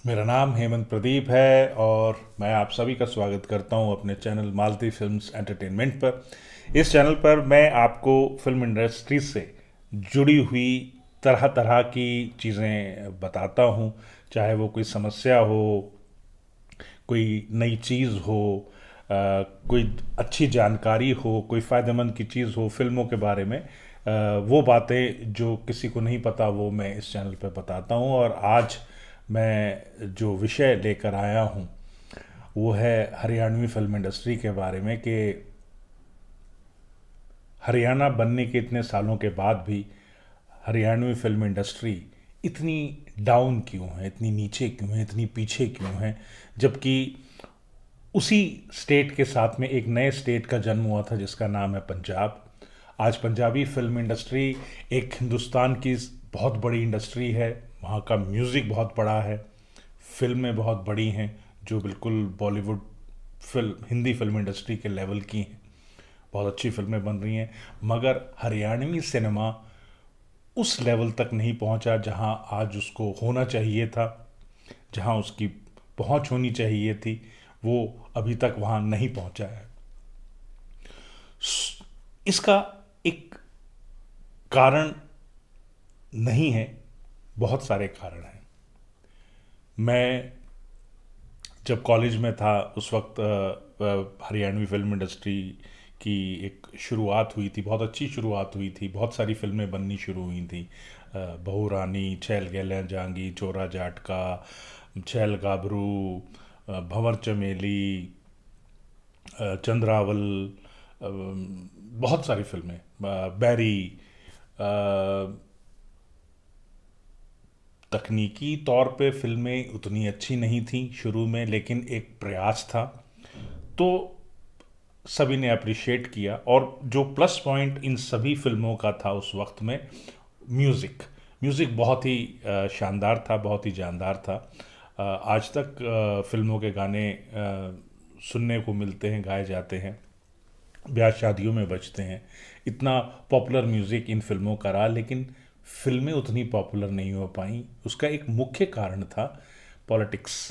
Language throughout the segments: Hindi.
मेरा नाम हेमंत प्रदीप है और मैं आप सभी का स्वागत करता हूं अपने चैनल मालती फिल्म्स एंटरटेनमेंट पर। इस चैनल पर मैं आपको फिल्म इंडस्ट्री से जुड़ी हुई तरह तरह की चीज़ें बताता हूं, चाहे वो कोई समस्या हो, कोई नई चीज़ हो, कोई अच्छी जानकारी हो, कोई फ़ायदेमंद की चीज़ हो फिल्मों के बारे में। वो बातें जो किसी को नहीं पता वो मैं इस चैनल पे बताता हूँ। और आज मैं जो विषय लेकर आया हूँ वो है हरियाणवी फिल्म इंडस्ट्री के बारे में कि हरियाणा बनने के इतने सालों के बाद भी हरियाणवी फिल्म इंडस्ट्री इतनी डाउन क्यों है, इतनी नीचे क्यों है, इतनी पीछे क्यों है, जबकि उसी स्टेट के साथ में एक नए स्टेट का जन्म हुआ था जिसका नाम है पंजाब। आज पंजाबी फिल्म इंडस्ट्री एक हिंदुस्तान की बहुत बड़ी इंडस्ट्री है। वहाँ का म्यूज़िक बहुत बड़ा है, फिल्में बहुत बड़ी हैं जो बिल्कुल Bollywood film Hindi film industry के लेवल की हैं। बहुत अच्छी फिल्में बन रही हैं, मगर हरियाणवी सिनेमा उस लेवल तक नहीं पहुंचा जहां आज उसको होना चाहिए था, जहां उसकी पहुंच होनी चाहिए थी। वो अभी तक वहां नहीं पहुंचा है। इसका एक कारण नहीं है, बहुत सारे कारण हैं। मैं जब कॉलेज में था उस वक्त हरियाणवी फिल्म इंडस्ट्री की एक शुरुआत हुई थी, बहुत अच्छी शुरुआत हुई थी, बहुत सारी फिल्में बननी शुरू हुई थी। बहू रानी, छैल गैलें जांगी, चोरा जाटका, छैल गाभरू, भंवर चमेली, चंद्रावल, बहुत सारी फिल्में, बैरी। अ, तकनीकी तौर पे फिल्में उतनी अच्छी नहीं थी शुरू में, लेकिन एक प्रयास था तो सभी ने अप्रिशिएट किया। और जो प्लस पॉइंट इन सभी फिल्मों का था उस वक्त में, म्यूज़िक म्यूज़िक बहुत ही शानदार था, बहुत ही जानदार था। आज तक फिल्मों के गाने सुनने को मिलते हैं, गाए जाते हैं, ब्याह शादियों में बजते हैं। इतना पॉपुलर म्यूज़िक इन फिल्मों का रहा, लेकिन फिल्में उतनी पॉपुलर नहीं हो पाई। उसका एक मुख्य कारण था पॉलिटिक्स,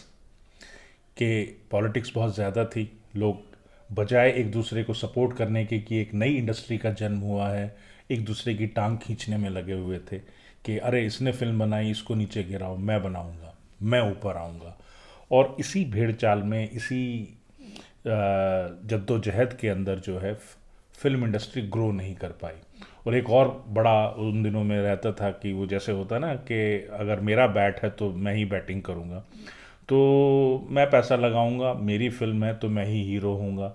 के पॉलिटिक्स बहुत ज़्यादा थी। लोग बजाय एक दूसरे को सपोर्ट करने के कि एक नई इंडस्ट्री का जन्म हुआ है, एक दूसरे की टांग खींचने में लगे हुए थे कि अरे इसने फिल्म बनाई, इसको नीचे गिराओ, मैं बनाऊंगा, मैं ऊपर आऊंगा। और इसी भेड़ चाल में, इसी जद्दोजहद के अंदर जो है फिल्म इंडस्ट्री ग्रो नहीं कर पाई। और एक और बड़ा उन दिनों में रहता था कि वो जैसे होता ना कि अगर मेरा बैट है तो मैं ही बैटिंग करूँगा, तो मैं पैसा लगाऊंगा, मेरी फिल्म है तो मैं ही हीरो हूँगा।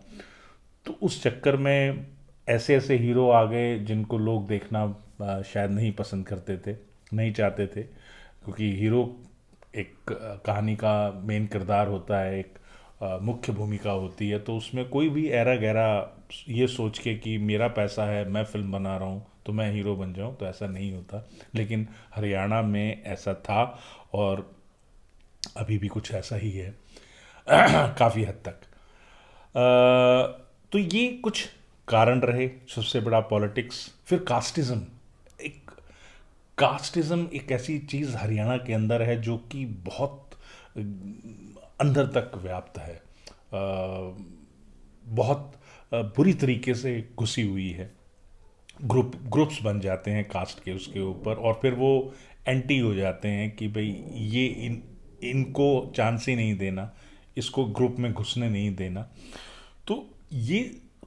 तो उस चक्कर में ऐसे ऐसे हीरो आ गए जिनको लोग देखना शायद नहीं पसंद करते थे, नहीं चाहते थे, क्योंकि हीरो एक कहानी का मेन किरदार होता है, एक मुख्य भूमिका होती है। तो उसमें कोई भी ऐरा गैरा ये सोच के कि मेरा पैसा है, मैं फिल्म बना रहा हूँ तो मैं हीरो बन जाऊँ, तो ऐसा नहीं होता। लेकिन हरियाणा में ऐसा था और अभी भी कुछ ऐसा ही है काफ़ी हद तक। तो ये कुछ कारण रहे। सबसे बड़ा पॉलिटिक्स, फिर कास्टिज्म। एक कास्टिज्म एक ऐसी चीज़ हरियाणा के अंदर है जो कि बहुत अंदर तक व्याप्त है, बहुत बुरी तरीके से घुसी हुई है। ग्रुप्स बन जाते हैं कास्ट के उसके ऊपर, और फिर वो एंटी हो जाते हैं कि भाई ये इनको चांस ही नहीं देना, इसको ग्रुप में घुसने नहीं देना। तो ये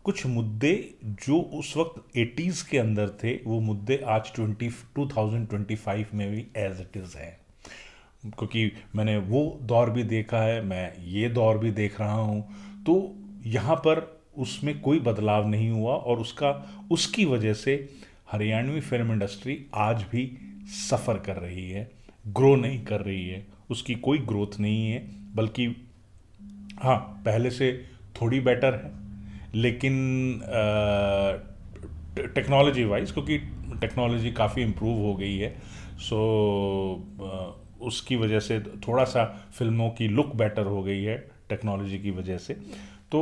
कुछ मुद्दे जो उस वक्त एटीज़ के अंदर थे, वो मुद्दे आज 2025 में भी एज इट इज़ हैं। क्योंकि मैंने वो दौर भी देखा है, मैं ये दौर भी देख रहा हूँ। तो यहाँ पर उसमें कोई बदलाव नहीं हुआ, और उसकी वजह से हरियाणवी फिल्म इंडस्ट्री आज भी सफ़र कर रही है, ग्रो नहीं कर रही है, उसकी कोई ग्रोथ नहीं है। बल्कि हाँ, पहले से थोड़ी बेटर है, लेकिन टेक्नोलॉजी वाइज, क्योंकि टेक्नोलॉजी काफ़ी इम्प्रूव हो गई है। सो उसकी वजह से थोड़ा सा फिल्मों की लुक बेटर हो गई है टेक्नोलॉजी की वजह से। तो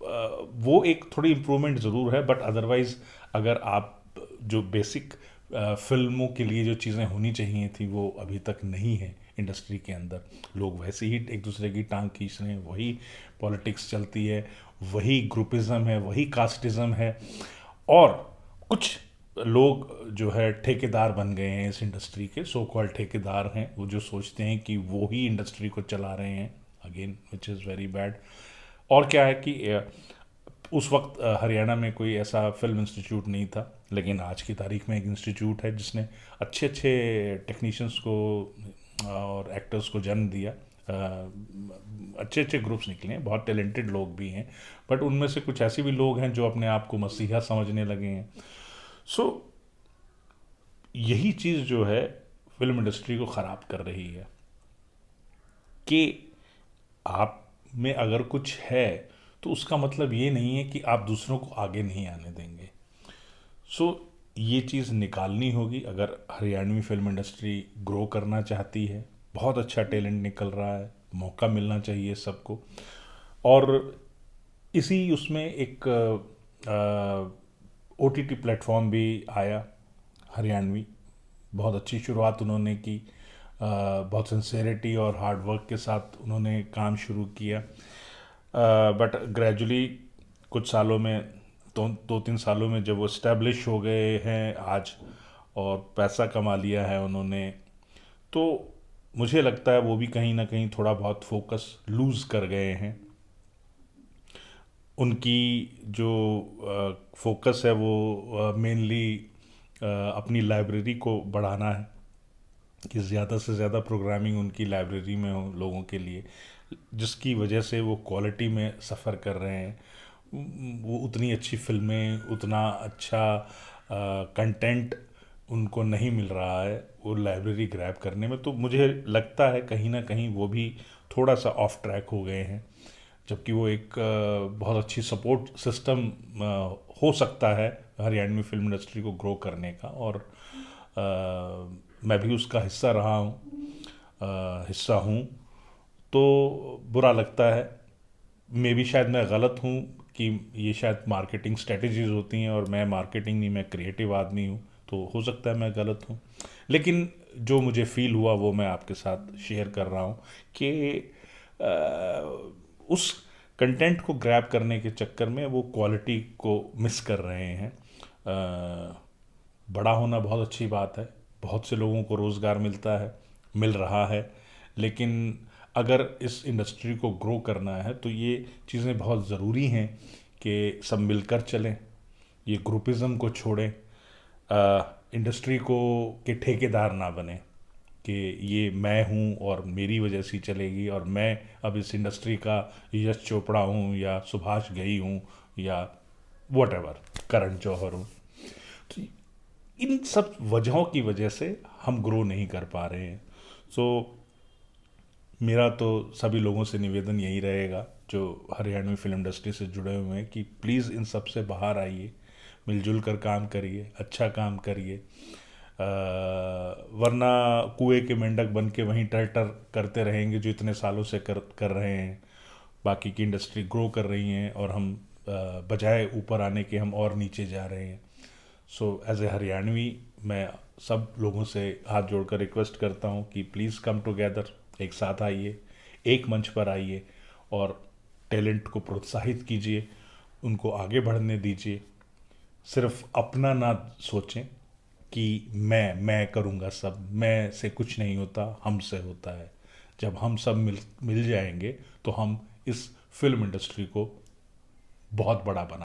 वो एक थोड़ी इम्प्रूवमेंट ज़रूर है, बट अदरवाइज़ अगर आप जो बेसिक फिल्मों के लिए जो चीज़ें होनी चाहिए थी वो अभी तक नहीं है इंडस्ट्री के अंदर। लोग वैसे ही एक दूसरे की टांग खींच रहे हैं, वही पॉलिटिक्स चलती है, वही ग्रुपिज़म है, वही कास्टिज़म है। और कुछ लोग जो है ठेकेदार बन गए हैं इस इंडस्ट्री के, सो कॉल्ड ठेकेदार हैं, वो जो सोचते हैं कि वो ही इंडस्ट्री को चला रहे हैं, again which is very bad. और क्या है कि उस वक्त हरियाणा में कोई ऐसा फिल्म इंस्टीट्यूट नहीं था, लेकिन आज की तारीख में एक इंस्टीट्यूट है जिसने अच्छे अच्छे टेक्नीशियंस को और एक्टर्स को जन्म दिया। अच्छे अच्छे ग्रुप्स निकले हैं, बहुत टैलेंटेड लोग भी हैं, बट उनमें से कुछ ऐसे भी लोग हैं जो अपने आप को मसीहा समझने लगे हैं। सो यही चीज़ जो है फिल्म इंडस्ट्री को ख़राब कर रही है कि आप में अगर कुछ है तो उसका मतलब ये नहीं है कि आप दूसरों को आगे नहीं आने देंगे। सो ये चीज़ निकालनी होगी अगर हरियाणवी फिल्म इंडस्ट्री ग्रो करना चाहती है। बहुत अच्छा टैलेंट निकल रहा है, मौका मिलना चाहिए सबको। और इसी उसमें एक OTT प्लेटफॉर्म भी आया हरियाणवी, बहुत अच्छी शुरुआत उन्होंने की। बहुत सिंसेरिटी और हार्ड वर्क के साथ उन्होंने काम शुरू किया, बट ग्रेजुअली कुछ सालों में, दो तीन सालों में जब वो इस्टेब्लिश हो गए हैं आज और पैसा कमा लिया है उन्होंने, तो मुझे लगता है वो भी कहीं ना कहीं थोड़ा बहुत फोकस लूज़ कर गए हैं। उनकी जो फोकस है वो मेनली अपनी लाइब्रेरी को बढ़ाना है, कि ज़्यादा से ज़्यादा प्रोग्रामिंग उनकी लाइब्रेरी में हो लोगों के लिए, जिसकी वजह से वो क्वालिटी में सफ़र कर रहे हैं। वो उतनी अच्छी फिल्में, उतना अच्छा कंटेंट उनको नहीं मिल रहा है वो लाइब्रेरी ग्रैब करने में। तो मुझे लगता है कहीं ना कहीं वो भी थोड़ा सा ऑफ ट्रैक हो गए हैं, जबकि वो एक बहुत अच्छी सपोर्ट सिस्टम हो सकता है हरियाणवी फिल्म इंडस्ट्री को ग्रो करने का। और मैं भी उसका हिस्सा रहा हूँ, हिस्सा हूँ। तो बुरा लगता है, मे भी शायद मैं गलत हूँ कि ये शायद मार्केटिंग स्ट्रेटजीज होती हैं और मैं मार्केटिंग नहीं, मैं क्रिएटिव आदमी हूँ, तो हो सकता है मैं गलत हूँ। लेकिन जो मुझे फील हुआ वो मैं आपके साथ शेयर कर रहा हूँ कि उस कंटेंट को ग्रैब करने के चक्कर में वो क्वालिटी को मिस कर रहे हैं। बड़ा होना बहुत अच्छी बात है, बहुत से लोगों को रोज़गार मिलता है, मिल रहा है, लेकिन अगर इस इंडस्ट्री को ग्रो करना है तो ये चीज़ें बहुत ज़रूरी हैं कि सब मिलकर चलें, ये ग्रुपिज़म को छोड़ें, इंडस्ट्री को के ठेकेदार ना बने कि ये मैं हूँ और मेरी वजह से चलेगी और मैं अब इस इंडस्ट्री का यश चोपड़ा हूँ या सुभाष घई हूँ या वट एवर करण जौहर हूँ। तो इन सब वजहों की वजह से हम ग्रो नहीं कर पा रहे हैं। सो मेरा तो सभी लोगों से निवेदन यही रहेगा जो हरियाणवी फिल्म इंडस्ट्री से जुड़े हुए हैं कि प्लीज़ इन सब से बाहर आइए, मिलजुल कर काम करिए, अच्छा काम करिए, वरना कुएं के मेंढक बन के वहीं टर टर करते रहेंगे जो इतने सालों से कर रहे हैं। बाकी की इंडस्ट्री ग्रो कर रही हैं और हम बजाय ऊपर आने के हम और नीचे जा रहे हैं। सो एज ए हरियाणवी मैं सब लोगों से हाथ जोड़कर रिक्वेस्ट करता हूँ कि प्लीज़ कम टुगेदर, एक साथ आइए, एक मंच पर आइए और टैलेंट को प्रोत्साहित कीजिए, उनको आगे बढ़ने दीजिए। सिर्फ अपना ना सोचें कि मैं करूँगा सब, मैं से कुछ नहीं होता, हमसे होता है। जब हम सब मिल जाएंगे तो हम इस फिल्म इंडस्ट्री को बहुत बड़ा बना